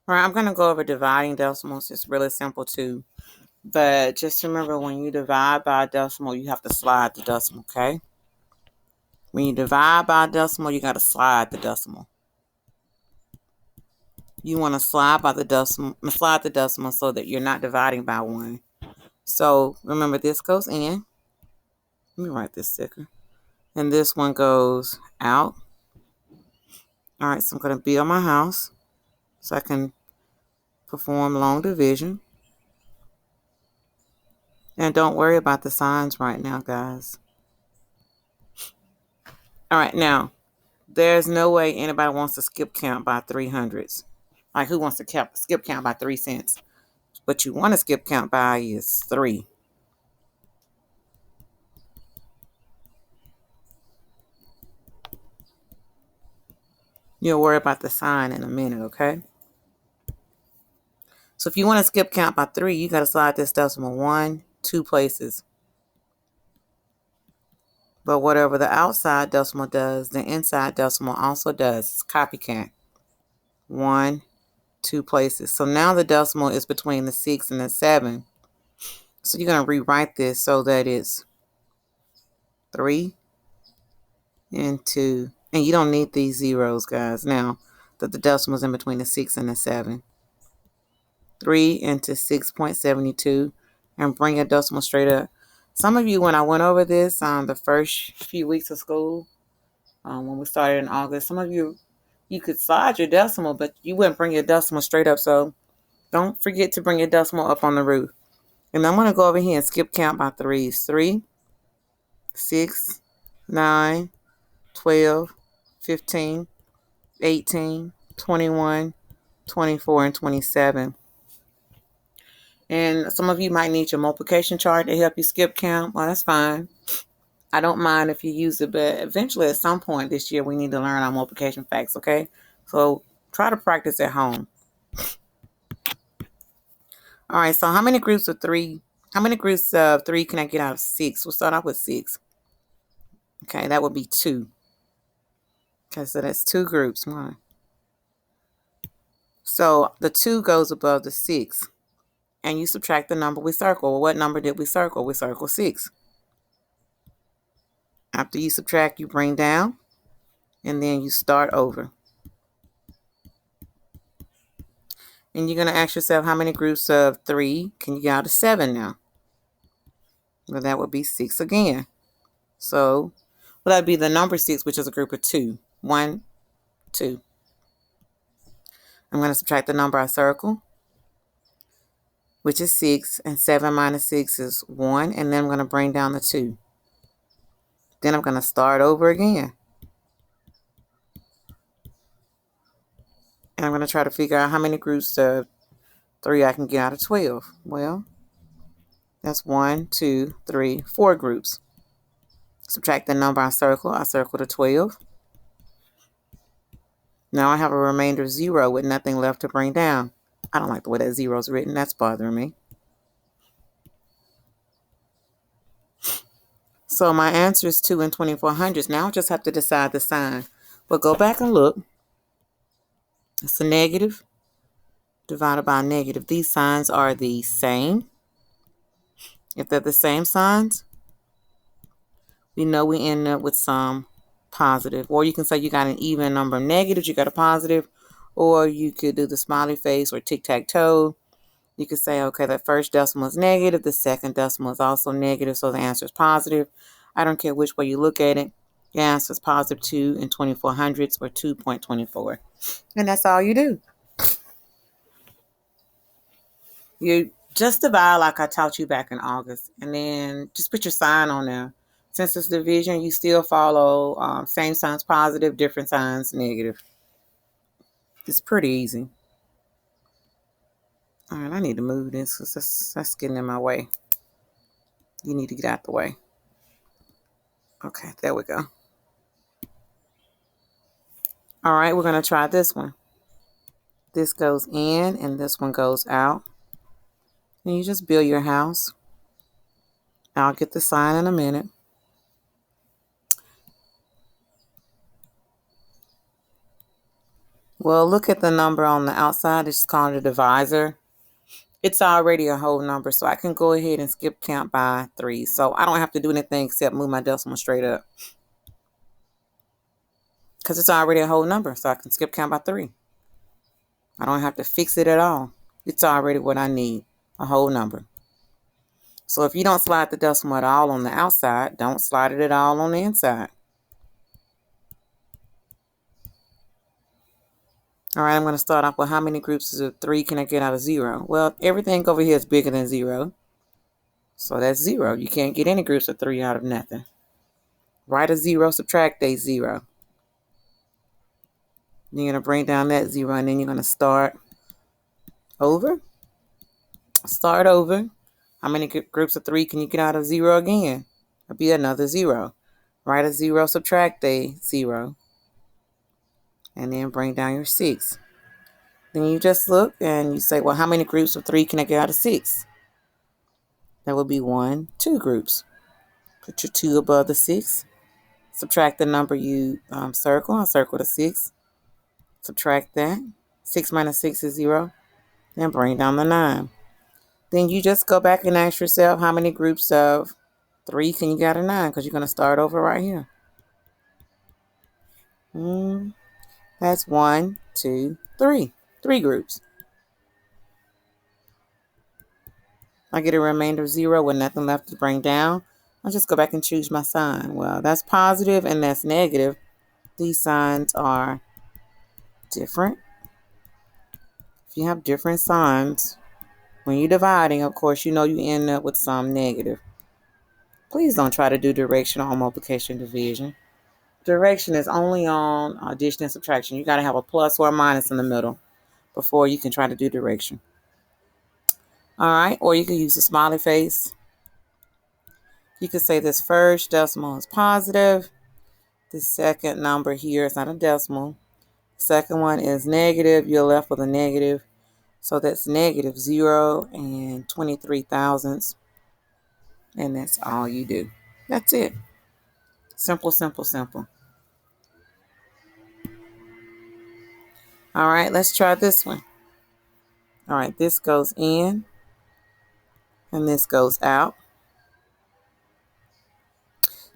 All right, I'm going to go over dividing decimals. It's really simple too. But just remember, when you divide by a decimal, you have to slide the decimal, okay? When you divide by a decimal, you got to slide the decimal. You want to slide the decimal so that you're not dividing by one. So remember, this goes in. Let me write this sticker. And this one goes out. All right, so I'm going to build my house so I can perform long division. And don't worry about the signs right now, guys. All right, now, there's no way anybody wants to skip count by 300s. Like, who wants to skip count by 3 cents? What you want to skip count by is 3. You'll worry about the sign in a minute, okay? So if you want to skip count by 3, you got to slide this decimal 1, 2 places. But whatever the outside decimal does, the inside decimal also does. It's copycat. 1, 2 places. So now the decimal is between the 6 and the 7. So you're going to rewrite this so that it's 3 and 2. And you don't need these zeros, guys, now that the decimal's in between the 6 and the 7. 3 into 6.72 and bring a decimal straight up. Some of you, when I went over this the first few weeks of school, when we started in August, some of you could slide your decimal, but you wouldn't bring your decimal straight up. So don't forget to bring your decimal up on the roof. And I'm going to go over here and skip count by 3s. 3, 6, 9, 12, 15, 18, 21, 24, and 27. And some of you might need your multiplication chart to help you skip count. Well, that's fine. I don't mind if you use it, but eventually at some point this year, we need to learn our multiplication facts, okay? So try to practice at home. All right, so how many groups of 3 can I get out of 6? We'll start off with 6. Okay, that would be 2. Okay, so that's 2 groups. 1. So the 2 goes above the 6. And you subtract the number we circle. Well, what number did we circle? We circled 6. After you subtract, you bring down, and then you start over. And you're going to ask yourself, how many groups of 3 can you get out of 7 now? Well, that would be 6 again. So, well, that would be the number 6, which is a group of 2. 1, 2. I'm going to subtract the number I circle, which is 6, and 7 minus 6 is 1, and then I'm going to bring down the 2. Then I'm going to start over again. And I'm going to try to figure out how many groups of 3 I can get out of 12. Well, that's 1, 2, 3, 4 groups. Subtract the number I circle the 12. Now I have a remainder 0 with nothing left to bring down. I don't like the way that 0 is written. That's bothering me. So my answer is 2 and 2400s. Now I just have to decide the sign. But go back and look. It's a negative divided by a negative. These signs are the same. If they're the same signs, we know we end up with some positive. Or you can say you got an even number of negatives, you got a positive. Or you could do the smiley face or tic-tac-toe. You could say, okay, that first decimal is negative. The second decimal is also negative, so the answer is positive. I don't care which way you look at it. The answer is positive 2 and 2400s or 2.24. And that's all you do. You just divide like I taught you back in August. And then just put your sign on there. Since it's division, you still follow same signs positive, different signs negative. It's pretty easy. All right, I need to move this because that's getting in my way. You need to get out the way. Okay, there we go. All right, we're going to try this one. This goes in and this one goes out. And you just build your house. I'll get the sign in a minute. Well, look at the number on the outside. It's called a divisor. It's already a whole number, so I can go ahead and skip count by 3. So I don't have to do anything except move my decimal straight up, because it's already a whole number, so I can skip count by 3. I don't have to fix it at all. It's already what I need, a whole number. So if you don't slide the decimal at all on the outside, don't slide it at all on the inside. All right, I'm going to start off with how many groups of 3 can I get out of 0? Well, everything over here is bigger than 0. So that's 0. You can't get any groups of 3 out of nothing. Write a 0, subtract a 0. You're going to bring down that 0, and then you're going to start over. Start over. How many groups of 3 can you get out of 0 again? It'll be another 0. Write a 0, subtract a 0. And then bring down your 6. Then you just look and you say, well, how many groups of 3 can I get out of 6? That would be 1, 2 groups. Put your 2 above the 6. Subtract the number you circle. I circle the 6. Subtract that. 6 minus 6 is 0. Then bring down the 9. Then you just go back and ask yourself, how many groups of 3 can you get out of 9? Because you're going to start over right here. That's 1, 2, 3. 3 groups. I get a remainder of 0 with nothing left to bring down. I'll just go back and choose my sign. Well, that's positive and that's negative. These signs are different. If you have different signs, when you're dividing, of course, you end up with some negative. Please don't try to do direction on multiplication division. Direction is only on addition and subtraction. You got to have a plus or a minus in the middle before you can try to do direction. All right, or you can use a smiley face. You could say this first decimal is positive. The second number here is not a decimal. Second one is negative. You're left with a negative. So that's negative 0 and 23 thousandths. And that's all you do. That's it. Simple, simple, simple. All right, let's try this one. All right, this goes in and this goes out.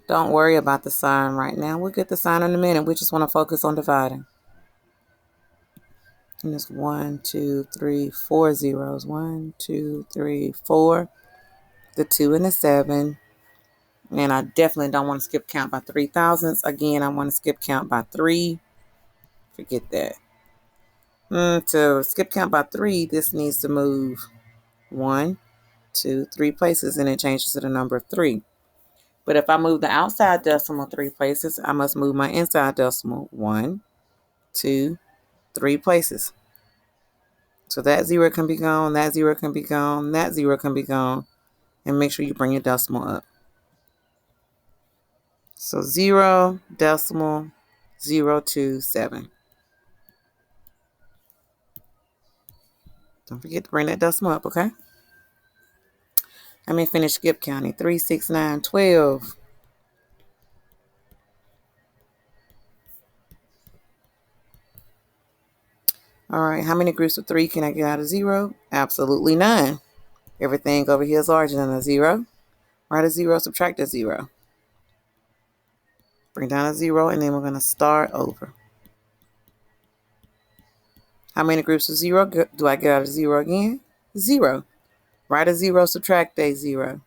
Don't worry about the sign right now. We'll get the sign in a minute. We just want to focus on dividing. And it's 1, 2, 3, 4 zeros. 1, 2, 3, 4. The 2 and the 7. And I definitely don't want to skip count by 3 thousandths. Again, I want to skip count by 3. Forget that. To skip count by 3, this needs to move 1, 2, 3 places, and it changes to the number 3. But if I move the outside decimal 3 places, I must move my inside decimal 1, 2, 3 places. So that 0 can be gone, that 0 can be gone, that 0 can be gone. And make sure you bring your decimal up. So 0.027. Don't forget to bring that decimal up, okay? Let me finish skip counting. 3, 6, 9, 12. All right, how many groups of 3 can I get out of 0? Absolutely none. Everything over here is larger than a 0. Write a 0, subtract a 0. Bring down a 0, and then we're going to start over. How many groups of 0 do I get out of 0 again? 0. Write a 0, subtract a 0.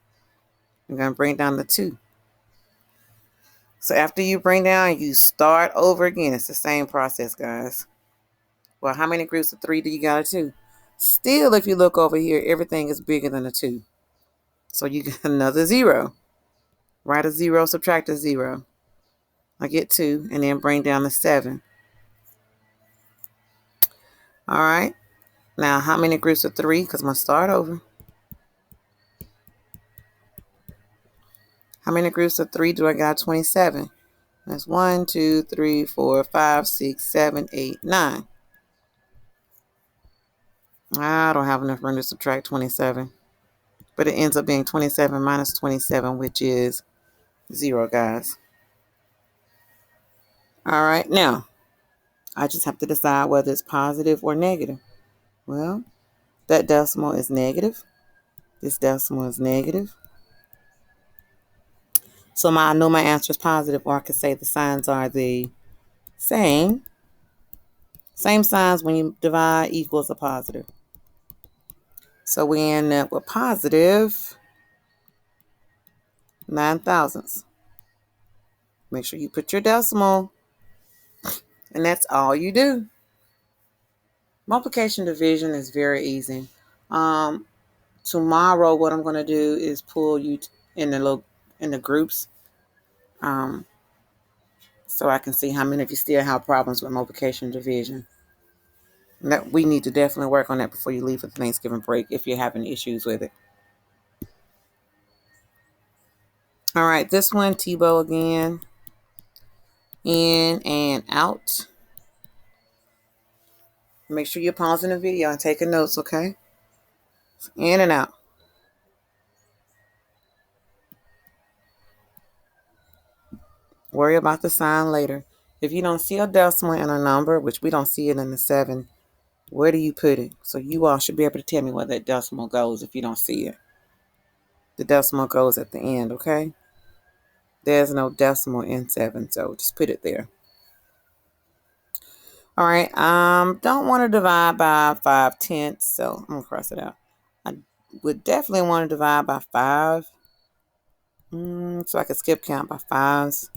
I'm going to bring down the 2. So after you bring down, you start over again. It's the same process, guys. Well, how many groups of 3 do you got out of 2? Still, if you look over here, everything is bigger than a 2. So you get another 0. Write a 0, subtract a 0. I get 2, and then bring down the 7. All right. Now, how many groups of 3? Because I'm going to start over. How many groups of 3 do I got? 27. That's 1, 2, 3, 4, 5, 6, 7, 8, 9. I don't have enough room to subtract 27. But it ends up being 27 minus 27, which is 0, guys. All right. Now, I just have to decide whether it's positive or negative. Well, that decimal is negative. This decimal is negative. So I know my answer is positive, or I could say the signs are the same. Same signs when you divide equals a positive. So we end up with positive 9 thousandths. Make sure you put your decimal, and that's all you do. Multiplication division is very easy. Tomorrow, what I'm going to do is pull you in the groups, so I can see how many of you still have problems with multiplication division. That we need to definitely work on that before you leave for the Thanksgiving break if you're having issues with it. All right, this one, Tebow again. In and out. Make sure you're pausing the video and taking notes, okay? In and out. Worry about the sign later. If you don't see a decimal in a number, which we don't see it in the 7, where do you put it? So you all should be able to tell me where that decimal goes if you don't see it. The decimal goes at the end, okay? There's no decimal in 7, so just put it there. All right, don't want to divide by 5/10, so I'm going to cross it out. I would definitely want to divide by 5, so I could skip count by 5s.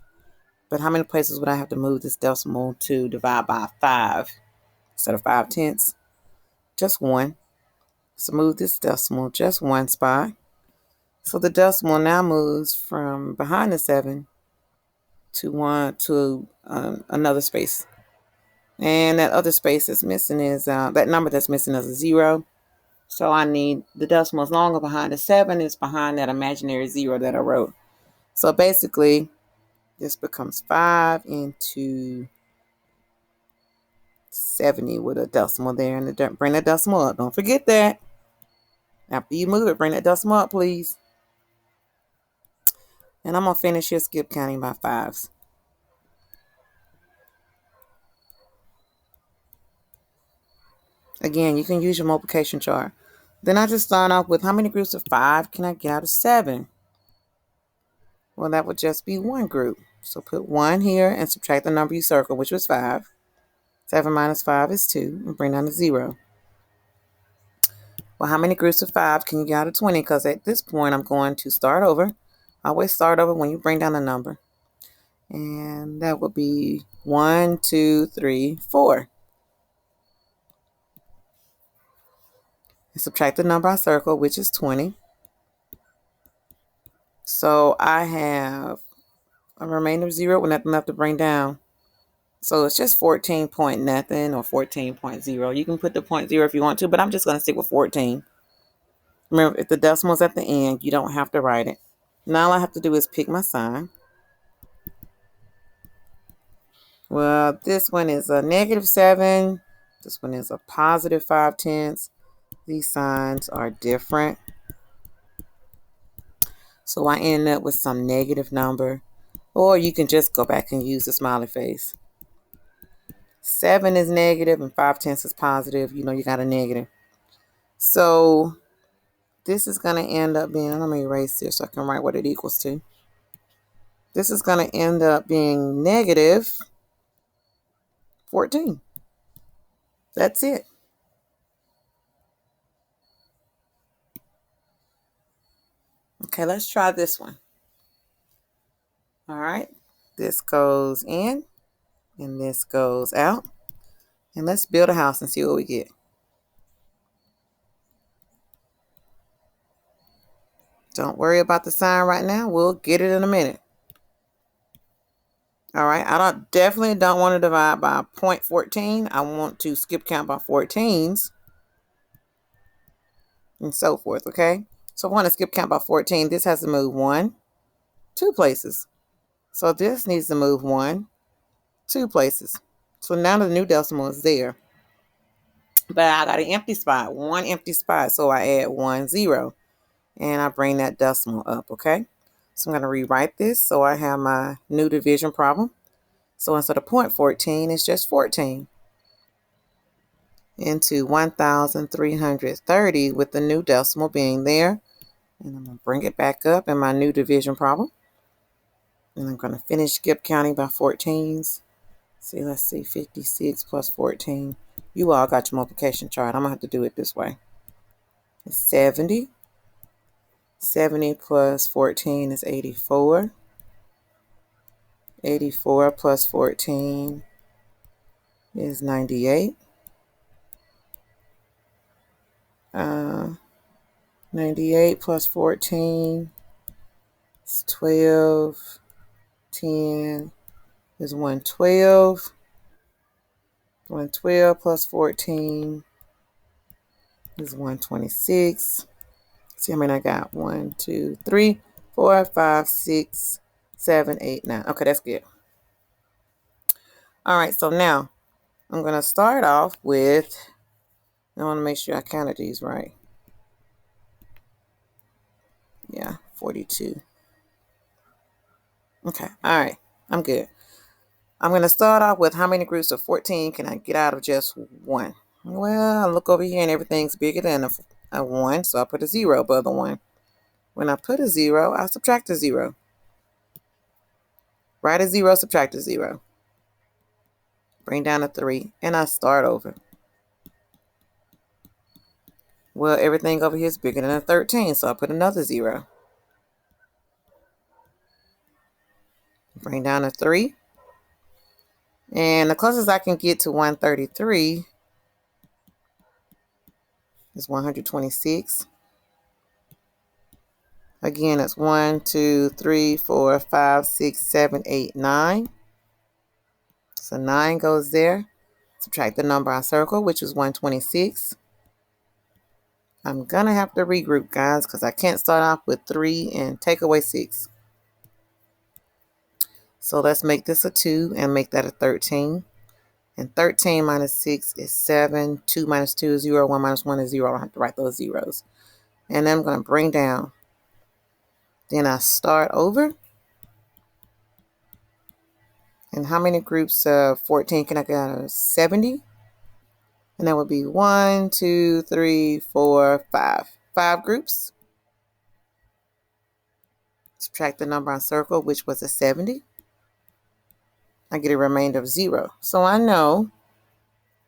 But how many places would I have to move this decimal to divide by 5 instead of 5/10? Just 1. So move this decimal just 1 spot. So the decimal now moves from behind the 7 to another space. And that other space that's missing is, that number that's missing is a 0. So I need the decimal is longer behind the 7. It's behind that imaginary 0 that I wrote. So basically, this becomes 5 into 70 with a decimal there. And bring that decimal up. Don't forget that. After you move it, bring that decimal up, please. And I'm going to finish here, skip counting by 5s. Again, you can use your multiplication chart. Then I just start off with how many groups of 5 can I get out of 7? Well, that would just be one group. So put 1 here and subtract the number you circled, which was 5. 7 minus 5 is 2, and bring down to 0. Well, how many groups of 5 can you get out of 20? Because at this point, I'm going to start over. Always start over when you bring down a number. And that would be 1, 2, 3, 4. And subtract the number I circled, which is 20. So I have a remainder of 0 with nothing left to bring down. So it's just 14 point nothing or 14.0. You can put the 0 if you want to, but I'm just going to stick with 14. Remember, if the decimal's at the end, you don't have to write it. Now all I have to do is pick my sign. Well, this one is a -7. This one is a positive 5/10. These signs are different. So I end up with some negative number. Or you can just go back and use the smiley face. 7 is negative and 5/10 is positive. You know you got a negative. So this is going to end up being, let me erase this so I can write what it equals to. This is going to end up being negative 14. That's it. Okay, let's try this one. All right, this goes in and this goes out. And let's build a house and see what we get. Don't worry about the sign right now. We'll get it in a minute. All right, I definitely don't want to divide by 0.14. I want to skip count by 14s and so forth, okay? So I want to skip count by 14. This has to move 1, 2 places. So this needs to move 1, 2 places. So now the new decimal is there. But I got an empty spot, 1 empty spot. So I add 1, 0. And I bring that decimal up, okay? So I'm going to rewrite this so I have my new division problem. So instead of 0.14, it's just 14 into 1,330 with the new decimal being there. And I'm going to bring it back up in my new division problem. And I'm going to finish skip counting by 14s. See, let's see, 56 plus 14. You all got your multiplication chart. I'm going to have to do it this way. It's 70. 70 plus 14 is 84. 84 plus 14 is 98. 98 plus 14 is 12. 10 is 112. 112 plus 14 is 126. See how many I got? 1, 2, 3, 4, 5, 6, 7, 8, 9. Okay, that's good. All right, so now I'm going to start off with, I want to make sure I counted these right. Yeah, 42. Okay, all right, I'm good. I'm going to start off with how many groups of 14 can I get out of just one? Well, I look over here and everything's bigger than a 1, so I put a 0 above the 1. When I put a 0, I subtract a 0. Write a 0, subtract a 0. Bring down a 3, and I start over. Well, everything over here is bigger than a 13, so I put another 0. Bring down a 3. And the closest I can get to 133 is 126. Again, it's 1, 2, 3, 4, 5, 6, 7, 8, 9. So 9 goes there. Subtract the number I circled, which is 126. I'm going to have to regroup, guys, because I can't start off with 3 and take away 6. So let's make this a 2 and make that a 13. And 13 minus 6 is 7. 2 minus 2 is 0. 1 minus 1 is 0. I don't have to write those zeros. And then I'm going to bring down. Then I start over. And how many groups of 14 can I get out of 70? And that would be 1, 2, 3, 4, 5. 5 groups. Subtract the number I circled, which was a 70. I get a remainder of 0. So I know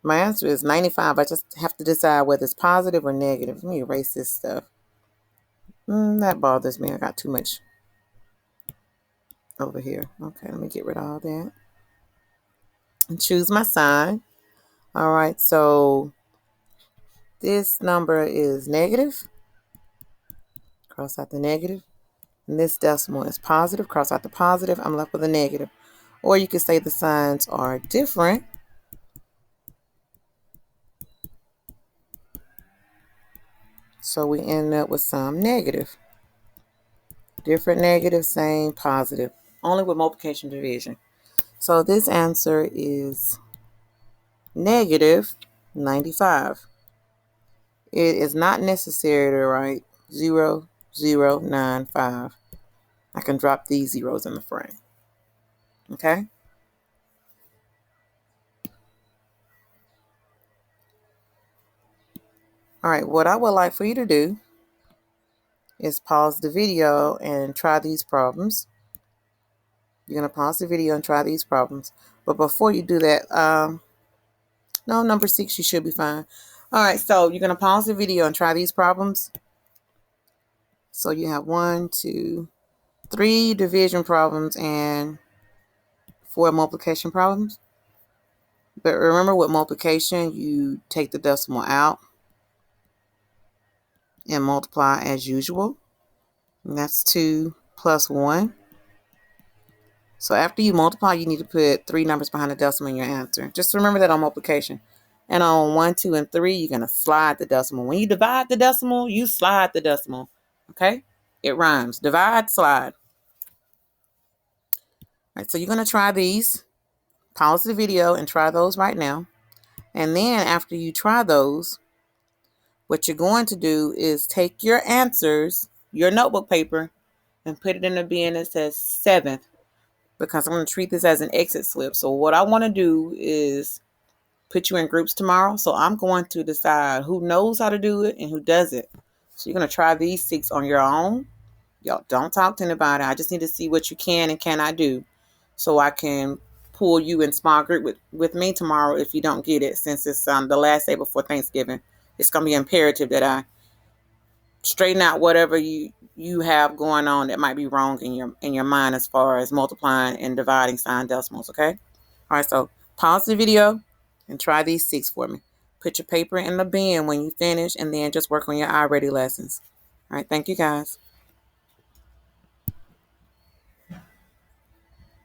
my answer is 95. I just have to decide whether it's positive or negative. Let me erase this stuff. That bothers me. I got too much over here. Okay, let me get rid of all that. And choose my sign. All right, so this number is negative. Cross out the negative. And this decimal is positive. Cross out the positive. I'm left with a negative. Or you could say the signs are different. So we end up with some negative. Different negative, same positive. Only with multiplication division. So this answer is negative 95. It is not necessary to write 0, 0, 9, 5. I can drop these zeros in the front. Okay? All right, what I would like for you to do is pause the video and try these problems. You're going to pause the video and try these problems. But before you do that, no, number 6, you should be fine. All right, so you're going to pause the video and try these problems. So you have 1, 2, 3 division problems and 4 multiplication problems. But remember, with multiplication, you take the decimal out and multiply as usual. And that's 2 plus 1. So after you multiply, you need to put 3 numbers behind the decimal in your answer. Just remember that on multiplication. And on 1, 2, and 3, you're going to slide the decimal. When you divide the decimal, you slide the decimal. Okay? It rhymes. Divide, slide. All right, so you're going to try these. Pause the video and try those right now. And then after you try those, what you're going to do is take your answers, your notebook paper, and put it in a bin that says 7th. because I'm going to treat this as an exit slip. So what I want to do is put you in groups tomorrow. So I'm going to decide who knows how to do it and who doesn't. So you're going to try these 6 on your own. Y'all don't talk to anybody. I just need to see what you can and cannot do so I can pull you in small group with me tomorrow if you don't get it, since it's the last day before Thanksgiving. It's going to be imperative that I straighten out whatever you have going on that might be wrong in your mind as far as multiplying and dividing sign decimals, okay? All right, so pause the video and try these 6 for me. Put your paper in the bin when you finish, and then just work on your I Ready lessons. All right, thank you guys.